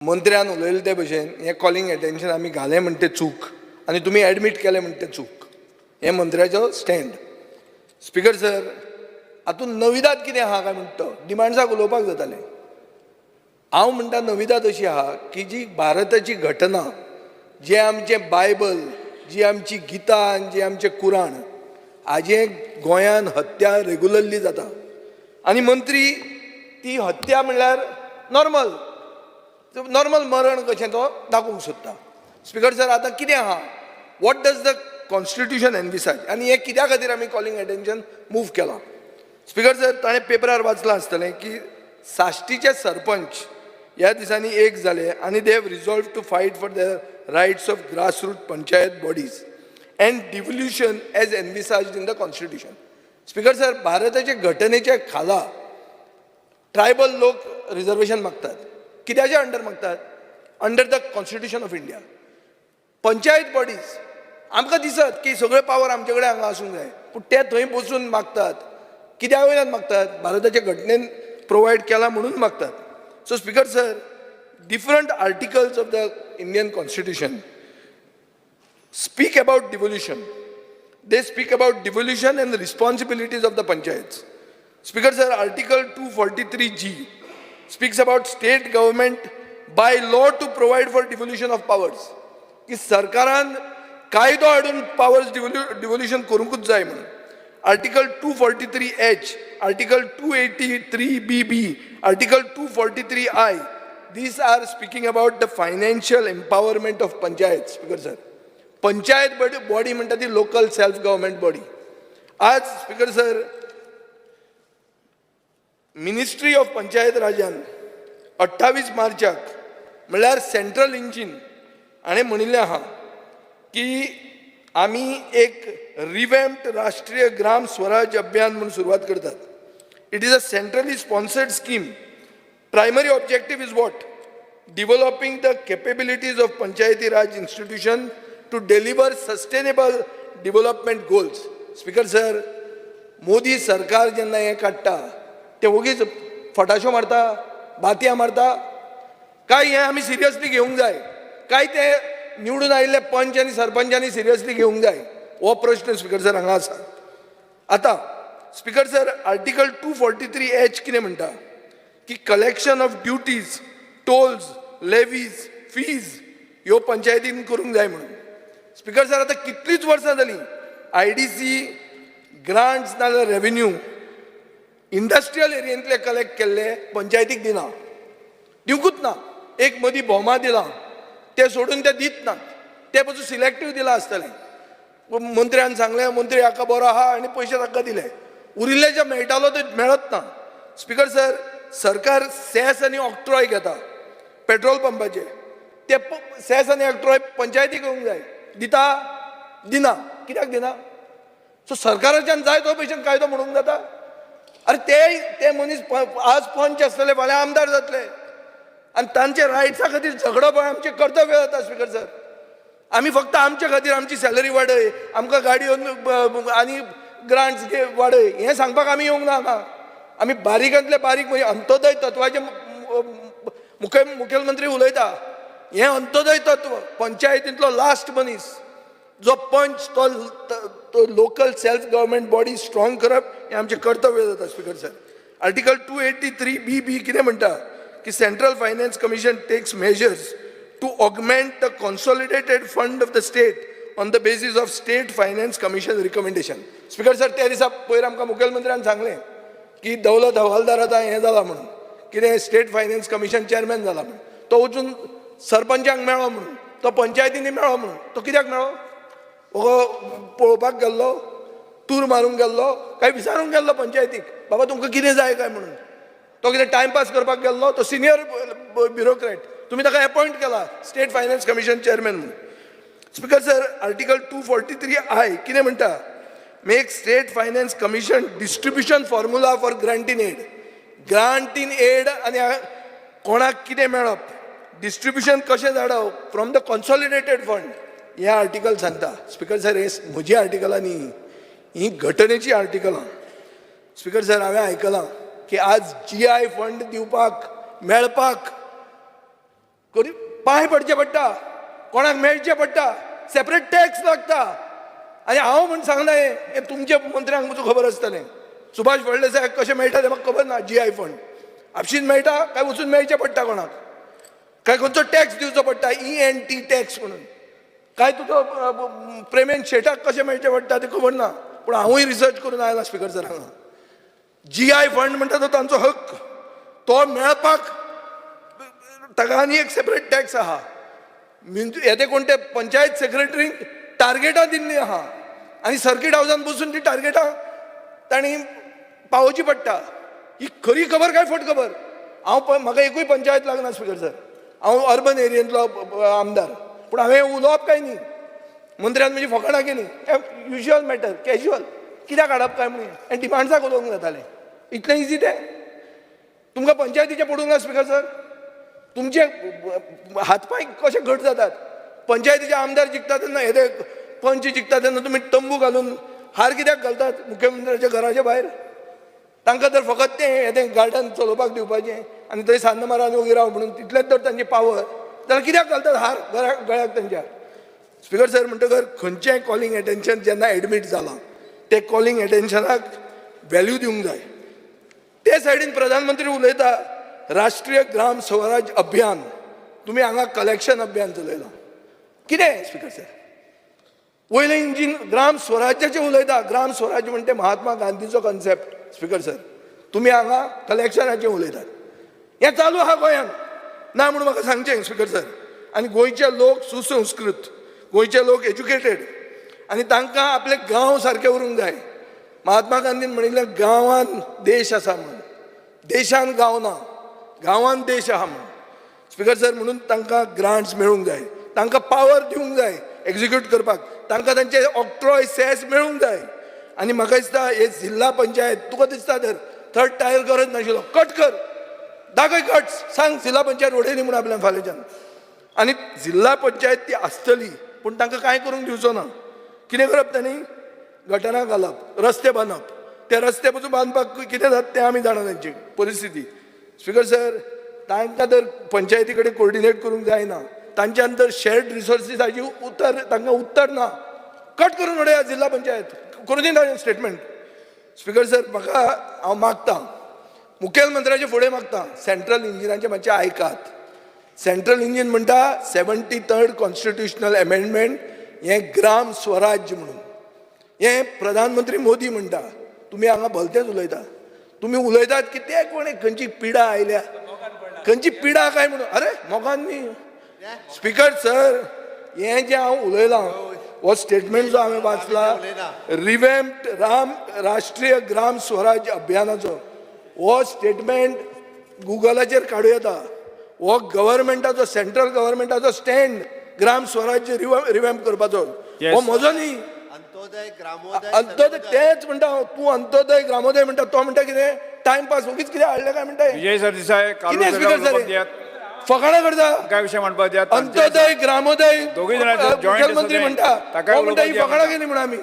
मंत्र्यान उलयले ते भशेन हे कॉलिंग एटेन्शन आमी घालें म्हणटा तें चूक आनी तुमी एडमीट केलें म्हणटा तें चूक. हे मंत्र्याचो स्टँड. स्पीकर सर, हातूंत नविदाद कितें आहा काय म्हणटा तो डिमांड्साक उलोवपाक जातालें. हांव म्हणटा नविदाद अशी आहा की जी भारताची घटना, जे आमचें बायबल, जी आमची गिता आनी जे आमचें कुराण, हाजे गोंयान हत्या रेग्युलरली जाता आनी मंत्री ती हत्या म्हणल्यार नॉर्मल मरण कशें तो दाखोवंक सोदता. स्पीकर सर, आतां कितें आहा, what does the constitution envisaged, आनी हे कित्या खातीर आमी कॉलिंग एटेन्शन मूव केलां. स्पीकर सर, ताणें पेपरार वाचलां आसतलें की साश्टीचे सरपंच ह्या दिसांनी एक जाले आनी they have resolve to fight for the rights of grassroot panchayat bodies and devolution as envisaged in the constitution. Speaker sir, भारताचे घटनेच्या खाला ट्रायबल लोक रिजर्वेशन मागतात. कित्याच्या अंडर मागतात? Under the constitution of India. Panchayat bodies आमकां दिसत की सगळे पावर आमचे कडेन हांगा आसूंक जाय, पूण ते थंय बसून मागतात. कित्या वयल्यान मागतात? भारताच्या घटनेन प्रोवायड केला म्हणून मागतात. So speaker sir, different articles of the Indian constitution speak about devolution. They speak about devolution and the responsibilities of the panchayats. Speaker sir, Article 243G speaks about state government by law to provide for devolution of powers. की सरकारान कायदो हाडून powers devolution करूंकूच जाय म्हणून. Article 243H, Article 283BB, Article 243I, these are speaking about the financial empowerment of panchayats. Speaker sir, panchayat body म्हणटा ती local self government body. आज speaker sir, ministry of panchayat राजान 28 मार्चाक म्हणल्यार सेंट्रल इंजीन हाणें म्हणिल्लें आहा की आमी एक रिवॅम्प्ड राष्ट्रीय ग्राम स्वराज अभियान म्हणून सुरवात करतात. It is a centrally sponsored scheme. Primary objective is what? Developing the capabilities of Panchayati Raj institution to deliver sustainable development goals. Speaker sir, Modi सरकार जेन्ना हें काडटा ते उगीच फटाशो मारता, बातया मारता काय हें आमी सिरियसली घेवंक जाय काय ते निवडून आयिल्ले पंच आनी सरपंचांनी सिरियसली घेवंक जाय? हो प्रश्न स्पीकर सर हांगा आसा. आतां स्पीकर सर, आर्टिकल 243H कितें म्हणटा की collection of duties, tolls, levies, fees ह्यो पंचायतीन करूंक जाय म्हणून. स्पीकर सर, आतां कितलींच वर्सां जालीं IDC ग्रांट्स नाजाल्यार रेव्हेन्यू इंडस्ट्रियल एरियेंतले कलेक्ट केल्ले पंचायतीक दिवंकूच ना. एक मदीं भोमा दिलां, ते सोडून ते दित नात. ते पसून सिलेक्टीव दिलां आसतलें. मंत्र्यान सांगलें मंत्री हाका बरो आहा आनी पयशे ताका दिले. उरिल्ले जे मेळटालो ते मेळत ना. स्पीकर सर, सरकार सेस आनी ऑक्ट्रॉय घेता पेट्रोल पंपाचे. ते सेस आनी ऑक्ट्रॉय पंचायतीक येवंक जाय. दिता? दिना. कित्याक दिना? सो सरकाराच्यान जाय तो भशेन कायदो म्हणूंक जाता? अरे ते मनीस आज पंच आसतले, फाल्यां आमदार जातले आनी तांचे रायट्सा खातीर झगडप आमचें कर्तव्य जाता. स्पीकर सर, आमी फक्त आमचे खातीर आमची सॅलरी वाडय, आमकां गाडयो आनी ग्रांट्स वाडय हें सांगपाक आमी येवंक ना हांगा. आमी बारीकांतले बारीक म्हणजे अंत्योदय तत्वाचे मुखेलमंत्री उलयता. हें अंत्योदय तत्व पंचायतींतलो लास्ट मनीस जो पंच, तो local self government body strong करप हें आमचें कर्तव्य जाता. स्पीकर सर, आर्टिकल 283BB कितें म्हणटा की central finance commission takes measures to augment the consolidated fund of the state on the basis of state finance commission recommendation. Speaker sir, त्या दिसा पयर आमकां मुखेलमंत्र्यान सांगलें की दौलत हवालदार आतां हें जाला म्हणून, कितें स्टेट फायनान्स कमिशन चेअरमॅन जाला म्हणून. तो वचून सरपंचाक मेळ्ळो म्हणून, तो पंचायतींनी मेळ्ळो म्हणून. तो कित्याक मेळ्ळो? हो पळोवपाक गेल्लो, टूर मारूंक गेल्लो काय विचारूंक गेल्लो पंचायतीक बाबा तुमकां कितें जाय काय म्हणून? तो कितें टायमपास करपाक गेल्लो? तो सिनियर ब्युरोक्रेट. तुमी ताका अपॉयंट केला स्टेट फायनान्स कमिशन चेअरमॅन म्हणून. स्पीकर सर, आर्टिकल 243I कितें म्हणटा? Make state finance commission distribution formula for grant in aid. Grant in aid आनी कोणाक कितें मेळप, डिस्ट्रिब्युशन कशें धाडप फ्रॉम द कॉन्सॉलिडेटेड फंड हें आर्टिकल सांगता. स्पीकर सर, हे म्हजी आर्टिकलां न्ही, ही घटनेची आर्टिकलां. स्पीकर सर, हांवें आयकलां की आज GI फंड दिवपाक मेळपाक कोणी पांय पडचे पडटा, कोणाक मेळचे पडटा, सेपरेट टॅक्स लागता. आनी हांव म्हण सांगना हे तुमच्या मंत्र्यांक म्हजो खबर आसतलें. सुभाष फळदेसायाक कशें मेळटा तें म्हाका खबर ना. GI फंड आपशीन मेळटा काय वचून मेळचें पडटा कोणाक, काय खंयचो टॅक्स दिवचो पडटा, ENT टॅक्स म्हणून, काय तुजो पेमेंट शेटाक कशें मेळचें पडटा तें खबर ना. पूण हांवूय रिसर्च करून आयला स्पीकर सर हांगा. GI फंड म्हणटा तो तांचो हक्क, तो मेळपाक ताका आनी एक सेपरेट टॅक्स आहा. येते कोण ते पंचायत सेक्रेटरीक टार्गेटां दिल्लीं आहा आनी सर्कीट हावजान बसून ती टार्गेटां तांणी पावोवची पडटा. ही खरी खबर काय फट खबर? म्हाका एकूय पंचायत लागना स्पीकर सर. हांव अर्बन एरियेंतलो आमदार, पूण हांवें उलोवप काय न्ही. मंत्र्यान म्हजी फकाणां केली. युज्युअल मॅटर, कॅज्युअल, कित्याक हाडप काय म्हणून आनी डिमांड्साक उलोवंक जातालें. इतलें इजी तें? तुमकां पंचायतीचें पडूंक ना स्पीकर सर? तुमचे हातपाय कशे घट जातात. पंचायतीचे आमदार जिखता तेन्ना हे पंच जिखता तेन्ना तुमी तंबू घालून हार कित्याक घालतात मुख्यमंत्र्याच्या घराच्या भायर? तांकां तर फकत तें गार्डन चलोवपाक दिवपाचें आनी थंय सान्न मारान उगी राव म्हणून तितलेंच तर तांची पावर. जाल्यार कित्याक घालतात हार गळ्याक तांच्या? स्पीकर सर म्हणटकर खंयचेंय कॉलिंग एटेन्शन जेन्ना एडमीट जालां ते कॉलिंग एटेन्शनाक व्हॅल्यू दिवंक जाय. ते सायडीन प्रधानमंत्री उलयता राष्ट्रीय ग्राम स्वराज अभियान, तुमी हांगा कलेक्शन अभियान चलयलां. कितें स्पीकर सर? वयलें इंजीन ग्राम स्वराज्याचें उलयता. ग्राम स्वराज म्हणटा महात्मा गांधीचो कॉन्सेप्ट स्पीकर सर. तुमी हांगा कलेक्शनाचें उलयतात. हें चालू आहा गोंयांत ना म्हणून म्हाका सांगचें स्पीकर सर. आनी गोंयचे लोक सुसंस्कृत, गोंयचे लोक एज्युकेटेड आनी तांकां आपले गांव सारके उरूंक जाय. महात्मा गांधीन म्हणिल्लें गांवांत देश आसा म्हणून. देशान गांव ना, गांवांत देश आहा म्हणून स्पीकर सर. म्हणून तांकां ग्रांट्स मेळूंक जाय, तांकां पावर दिवंक जाय एक्झिक्यूट करपाक, तांकां तांचे ऑक्ट्रॉय सेस मेळूंक जाय. आनी म्हाका दिसता हे जिल्ला पंचायत तुका दिसता तर थर्ड टायर गरज नाशिल्लो, कट कर, दाखय कट, सांग जिल्ला पंचायत उडयली म्हणून आपल्यान फाल्यांच्यान. आनी जिल्ला पंचायत ती आसतली पूण तांकां कांय करूंक दिवचो ना. कितें करप तांणी? गटरां घालप, रस्ते बांदप. ते रस्ते पसून बांदपाक कितें जाता तें आमी जाणा तांची परिस्थिती. स्पीकर सर, तांकां तर पंचायती कडेन कोर्डिनेट करूंक जायना. तांच्यान तर शेअर्ड रिसोर्सीसाची तांकां उत्तर ना. कट करून उडया जिल्ला पंचायत, करून दी ताणें स्टेटमेंट. स्पीकर सर, म्हाका हांव मागतां मुखेलमंत्र्याचे फुडें मागतां सेंट्रल इंजिनाचें मातशें आयकात. सेंट्रल इंजीन म्हणटा 73rd कॉन्स्टिट्युशनल अमेंडमेंट हें ग्राम स्वराज्य म्हणून. हें प्रधानमंत्री मोदी म्हणटा. तुमी हांगा भलतेंच उलयता. तुमी उलयतात की ते कोणी खंयची पिडा आयल्या, खंयची पिडा काय म्हणून. अरे मोगान न्ही स्पीकर सर. हें जें हांव उलयलां हो स्टेटमेंट जो हांवें वाचला रिवॅम्प्ड राष्ट्रीय ग्राम स्वराज अभियानाचो, हो स्टेटमेंट गुगलाचेर काडूं येता. हो गव्हर्मेंटाचो, सेंट्रल गव्हर्मेंटाचो स्टँड ग्राम स्वराज्य रिवॅम्प करपाचो. हो म्हजो न्ही. अंत्योदय तेच म्हणटा हांव. तूं अंत्योदय ग्रामोदय म्हणटा, तो म्हणटा कितें टायमपास, उगीच कितें हाडलें काय म्हणटा. विजय सरदेसाय, कितें स्पीकर सर फकाणां करता. काय विषय म्हणपाक द्यात. अंत्योदय ग्रामोदय दोघी जणांचे joint मुखेलमंत्री म्हणटा, ताका हो म्हणटा ही उलोवपाक फकाणां केली म्हणून आमी.